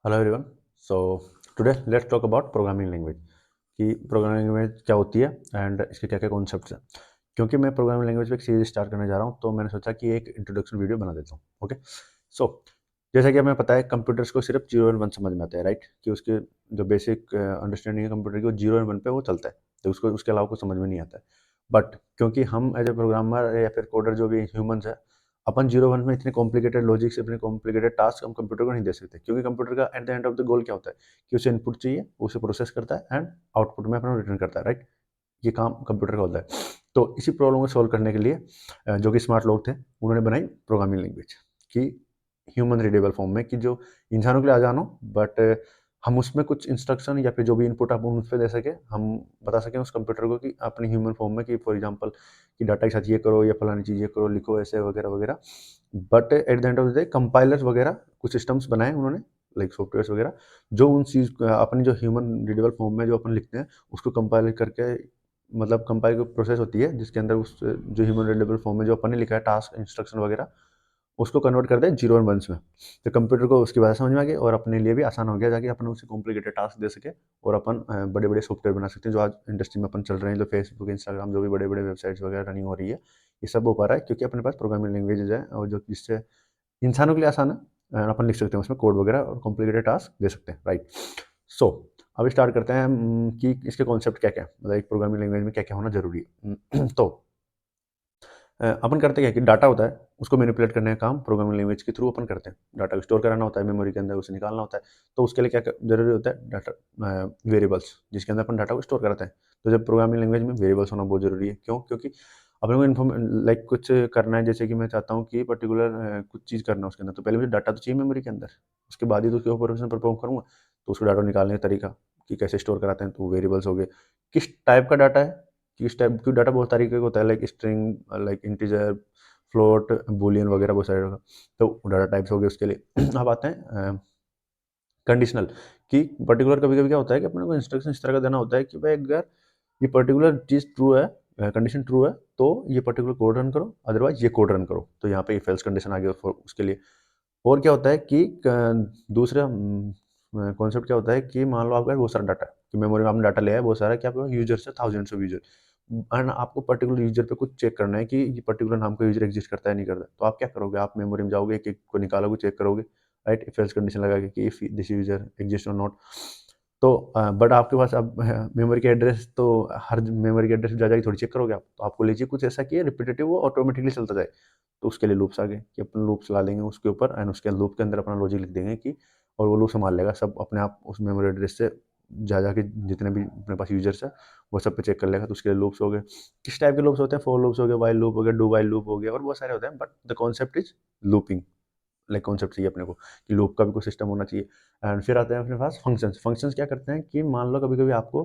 Hello everyone. So today let's talk about programming language कि programming language क्या होती है एंड इसके क्या क्या कॉन्सेप्ट्स हैं। क्योंकि मैं प्रोग्रामिंग लैंग्वेज पे एक सीरीज स्टार्ट करने जा रहा हूँ, तो मैंने सोचा कि एक इंट्रोडक्शन वीडियो बना देता हूँ। ओके, सो जैसा कि हमें पता है कंप्यूटर्स को सिर्फ जीरो एंड वन समझ में आता है, राइट? कि उसके जो बेसिक अंडरस्टैंडिंग है कंप्यूटर की वो जीरो एंड वन पे वो चलता है, तो उसको उसके अलावा कुछ समझ में नहीं आता है। बट क्योंकि हम एज ए प्रोग्रामर या फिर कोडर जो भी ह्यूमंस है, अपन जीरो वन में इतने कॉम्प्लिकेटेड लॉजिक से इतने कॉम्प्लिकेटेड टास्क हम कंप्यूटर को नहीं दे सकते, क्योंकि कंप्यूटर का at the end of the goal क्या होता है कि उसे इनपुट चाहिए, उसे प्रोसेस करता है एंड आउटपुट में अपना रिटर्न करता है, राइट? ये काम कंप्यूटर का होता है। तो इसी प्रॉब्लम को सॉल्व करने के लिए जो कि स्मार्ट लोग थे, उन्होंने बनाई प्रोग्रामिंग लैंग्वेज कि ह्यूमन रीडेबल फॉर्म में, कि जो इंसानों के लिए आसान हो, बट हम उसमें कुछ इंस्ट्रक्शन या फिर जो भी इनपुट आप उन पे दे सके, हम बता सकें उस कंप्यूटर को कि अपनी ह्यूमन फॉर्म में, कि फॉर एग्जांपल कि डाटा के साथ ये करो या फलानी चीज़ ये करो, लिखो ऐसे वगैरह वगैरह। But at the end of the day compilers वगैरह कुछ सिस्टम्स बनाए उन्होंने, लाइक सॉफ्टवेयर्स वगैरह, जो उन चीज़ अपनी जो ह्यूमन रीडेबल फॉर्म में जो अपन लिखते हैं उसको कंपाइल करके, मतलब कंपाइल की प्रोसेस होती है जिसके अंदर उस जो ह्यूमन रीडेबल फॉर्म में जो अपन ने लिखा है टास्क इंस्ट्रक्शन वगैरह, उसको कन्वर्ट कर दें जीरो एंड वंस में। तो कंप्यूटर को उसकी बात समझ में आ गई और अपने लिए भी आसान हो गया, ताकि अपन उसे कॉम्प्लिकेटेड टास्क दे सके और अपन बड़े बड़े सॉफ्टवेयर बना सकते हैं, जो आज इंडस्ट्री में अपन चल रहे हैं, जो फेसबुक इंस्टाग्राम जो भी बड़े बड़े वेबसाइट्स वगैरह रनिंग हो रही है, ये सब हो पा रहा है क्योंकि अपने पास प्रोग्रामिंग लैंग्वेजेज है, और जो जिससे इंसानों के लिए आसान है, अपन लिख सकते हैं उसमें कोड वगैरह और कॉम्प्लिकेटेड टास्क दे सकते हैं, राइट? सो अभी स्टार्ट करते हैं कि इसके कॉन्सेप्ट क्या क्या है, मतलब एक प्रोग्रामिंग लैंग्वेज में क्या क्या होना जरूरी है। तो अपन करते क्या है कि डाटा होता है, उसको मैनिपुलेट करने का काम प्रोग्रामिंग लैंग्वेज के थ्रू अपन करते हैं। डाटा को स्टोर कराना होता है मेमोरी के अंदर, उसे निकालना होता है। तो उसके लिए क्या जरूरी होता है, डाटा वेरिएबल्स जिसके अंदर अपन डाटा को स्टोर कराते हैं। तो जब प्रोग्रामिंग लैंग्वेज में वेरिएबल्स होना बहुत जरूरी है, क्यों? क्योंकि अपन को इन्फॉर्म लाइक कुछ करना है, जैसे कि मैं चाहता हूँ कि पर्टिकुलर कुछ चीज़ करना है उसके अंदर, तो पहले मुझे डाटा तो चाहिए मेमोरी के अंदर, उसके बाद ही तो उसके ऑपरेशन परफॉर्म करूँगा। तो उसको डाटा निकालने का तरीका कि कैसे स्टोर कराते हैं, तो वेरिएबल्स हो गए। किस टाइप का डाटा है, कि इस टाइप की डाटा बहुत तरीके का होता है, like string, like integer, float, Boolean वगैरह बहुत सारे होगा। तो डाटा टाइप्स हो गए उसके लिए। अब आते हैं कंडीशनल, कि पर्टिकुलर कभी कभी क्या होता है कि अपने को इंस्ट्रक्शन इस तरह का देना होता है कि भाई अगर ये पर्टिकुलर चीज़ ट्रू है, कंडीशन ट्रू है, तो ये पर्टिकुलर कोड रन करो, अदरवाइज ये कोड रन करो। तो यहाँ पे इफ एल्स कंडीशन आ गया उसके लिए। और क्या होता है कि दूसरा कॉन्सेप्ट क्या होता है कि मान लो आपका बहुत सारा डाटा है, कि मेमोरी में आपने डाटा लिया है बहुत सारा, कि आपके यूजर्स है, थाउजेंड्स ऑफ यूजर, एंड आपको पर्टिकुलर यूजर पे कुछ चेक करना है कि ये पर्टिकुलर नाम का यूजर एग्जिस्ट करता है नहीं करता। तो आप क्या करोगे, आप मेमोरी में जाओगे, एक एक को निकालोगे, चेक करोगे, राइट? इफ एल्स कंडीशन लगा के कि इफ दिस यूजर एग्जिस्ट और नॉट। तो बट आपके पास अब मेमोरी के एड्रेस, तो हर मेमोरी के एड्रेस जा जाके थोड़ी चेक करोगे आप, तो आपको लीजिए कुछ ऐसा कि रिपीटेटिव वो ऑटोमेटिकली चलता जाए। तो उसके लिए लूप्स आ गए, कि अपन लूप चला लेंगे उसके ऊपर, एंड उसके लूप के अंदर अपना लॉजिक लिख देंगे कि, और वो लूप संभाल लेगा सब अपने आप उस मेमोरी एड्रेस से जा जाके, जितने भी अपने पास यूजर्स है वो सब पे चेक कर लेगा। तो उसके लिए लूप्स हो गए। किस टाइप के लूप्स होते हैं? फॉर लूप्स हो गए, वाइल लूप हो गया, डू वाइल लूप हो गया, और बहुत सारे होते हैं, but the concept is looping. Like concept चाहिए अपने को कि लूप का भी कोई सिस्टम होना चाहिए। एंड फिर आते हैं अपने पास फंक्शंस। फंक्शंस क्या करते हैं कि मान लो कभी कभी आपको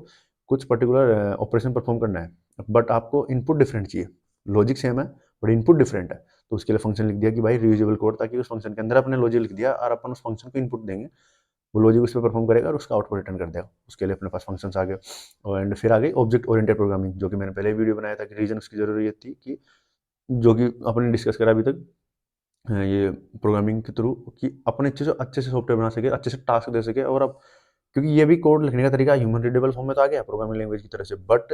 कुछ पर्टिकुलर ऑपरेशन परफॉर्म करना है, बट आपको इनपुट डिफरेंट चाहिए, लॉजिक सेम है बट इनपुट डिफरेंट है। तो उसके लिए फंक्शन लिख दिया कि भाई रियूजेबल कोड, ताकि उस फंक्शन के अंदर अपने लॉजिक लिख दिया और अपन उस फंक्शन को इनपुट देंगे, वो लॉजिक उस पर परफॉर्म करेगा और उसका आउटपुट रिटर्न कर देगा। उसके लिए अपने पास फंक्शंस आ गए। एंड फिर आ गई ऑब्जेक्ट ओरिएंटेड प्रोग्रामिंग, जो कि मैंने पहले वीडियो बनाया था कि रीजन उसकी जरूरत थी, कि जो कि अपने डिस्कस करा अभी तक, ये प्रोग्रामिंग के थ्रू, कि अपन अच्छे से सॉफ्टवेयर बना सके, अच्छे से टास्क दे सके। और अब क्योंकि ये भी कोड लिखने का तरीका ह्यूमन रीडेबल फॉर्म में तो आ गया प्रोग्रामिंग लैंग्वेज की तरह से, बट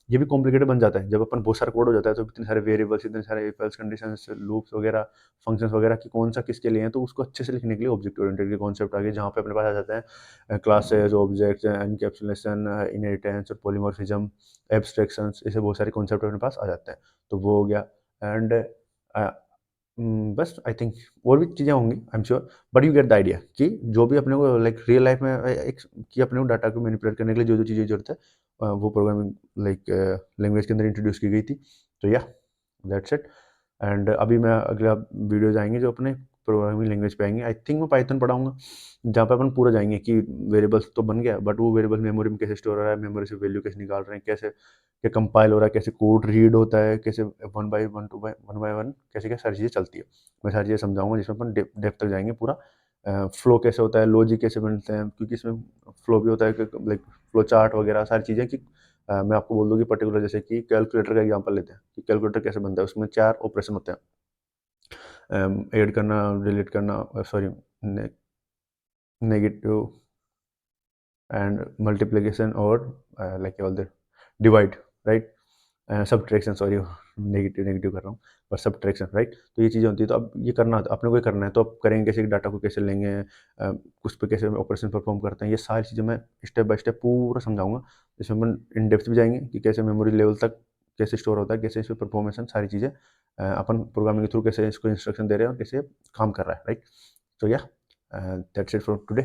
ये भी कॉम्प्लिकेटेड बन जाता है जब अपन बहुत सारा कोड हो जाता है। तो इतने सारे वेरिएबल्स, इतने सारे इफ एल्स कंडीशंस, लूप्स वगैरह, फंक्शंस वगैरह, कि कौन सा किसके लिए है, तो उसको अच्छे से लिखने के लिए ऑब्जेक्ट ओरिएंटेड के कॉन्सेप्ट आ गए, जहाँ पे अपने पास आ जाते हैं क्लासेस, ऑब्जेक्ट्स, एनकैप्सुलेशन, इनहेरिटेंस और पॉलीमॉर्फिज्म, एब्स्ट्रैक्शंस, ऐसे बहुत सारे कॉन्सेप्ट अपने पास आ जाते हैं। तो वो हो गया। एंड बस आई थिंक और भी चीज़ें होंगी, I am sure, but you get the idea कि जो भी अपने को लाइक रियल लाइफ में एक, कि अपने को डाटा को मैनिपुलेट करने के लिए जो जो चीज़ें जरूरत है, वो प्रोग्रामिंग लाइक लैंग्वेज के अंदर इंट्रोड्यूस की गई थी। तो या दैट्स इट। एंड अभी मैं अगला वीडियोज आएंगे जो अपने प्रोग्रामिंग लैंग्वेज पे आएंगे। आई थिंक मैं पाइथन पढ़ाऊंगा, जहाँ पे अपन पूरा जाएंगे कि वेरिएबल्स तो बन गया, बट वो वेरिएबल मेमोरी में कैसे स्टोर हो रहा है, मेमोरी से वैल्यू कैसे निकाल रहे हैं, कैसे क्या कंपाइल हो रहा है, कैसे कोड रीड होता है, कैसे one by one, two by one by one, कैसे क्या सारी चीज़ें चलती है। मैं सारी चीज़ें समझाऊंगा, जिसमें अपन डेप्थ तक जाएंगे पूरा। फ्लो कैसे होता है, लॉजिक कैसे बनते हैं, क्योंकि इसमें फ्लो भी होता है, लाइक फ्लो चार्ट वगैरह सारी चीज़ें, कि मैं आपको बोल दूँ कि पर्टिकुलर, जैसे कि कैलकुलेटर का एग्जांपल लेते हैं कि कैलकुलेटर कैसे बनता है। उसमें 4 ऑपरेशन होते हैं, ऐड करना, डिलीट करना, sorry, negative and multiplication or like all the divide, right? Subtraction, sorry negative negative कर रहा हूँ, पर सब्ट्रैक्शन, राइट? तो ये चीज़ें होती है, तो अब ये करना अपने को ही करना है, तो अब करेंगे कैसे, डाटा को कैसे लेंगे, उस पर कैसे ऑपरेशन परफॉर्म करते हैं, ये सारी चीज़ें मैं स्टेप बाय स्टेप पूरा समझाऊंगा, जिसमें अपन इन डेप्थ भी जाएंगे कि कैसे मेमोरी लेवल तक कैसे स्टोर होता है, कैसे इस पर परफॉर्मेशन, सारी चीज़ें अपन प्रोग्रामिंग के थ्रू कैसे इसको इंस्ट्रक्शन दे रहे हैं और कैसे काम कर रहा है, राइट? तो या दैट्स इट फॉर टुडे।